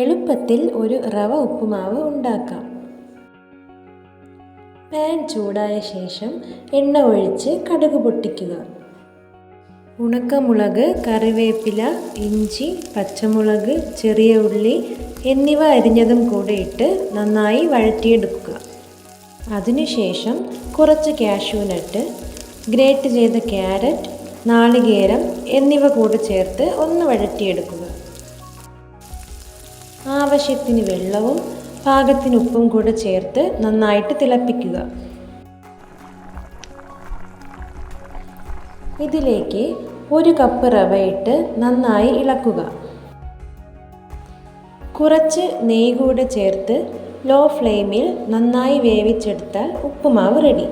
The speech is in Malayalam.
എളുപ്പത്തിൽ ഒരു റവ ഉപ്പുമാവ് ഉണ്ടാക്കാം. പാൻ ചൂടായ ശേഷം എണ്ണ ഒഴിച്ച് കടുക് പൊട്ടിക്കുക. ഉണക്കമുളക്, കറിവേപ്പില, ഇഞ്ചി, പച്ചമുളക്, ചെറിയ ഉള്ളി എന്നിവ അരിഞ്ഞതും കൂടെ ഇട്ട് നന്നായി വഴറ്റിയെടുക്കുക. അതിനുശേഷം കുറച്ച് കാഷ്യൂനട്ട്, ഗ്രേറ്റ് ചെയ്ത ക്യാരറ്റ്, നാളികേരം എന്നിവ കൂടെ ചേർത്ത് ഒന്ന് വഴറ്റിയെടുക്കുക. ആവശ്യത്തിന് വെള്ളവും പാകത്തിന് ഉപ്പും കൂടെ ചേർത്ത് നന്നായിട്ട് തിളപ്പിക്കുക. ഇതിലേക്ക് 1 കപ്പ് റവയിട്ട് നന്നായി ഇളക്കുക. കുറച്ച് നെയ്യ് കൂടെ ചേർത്ത് ലോ ഫ്ലെയിമിൽ നന്നായി വേവിച്ചെടുത്താൽ ഉപ്പുമാവ് റെഡി.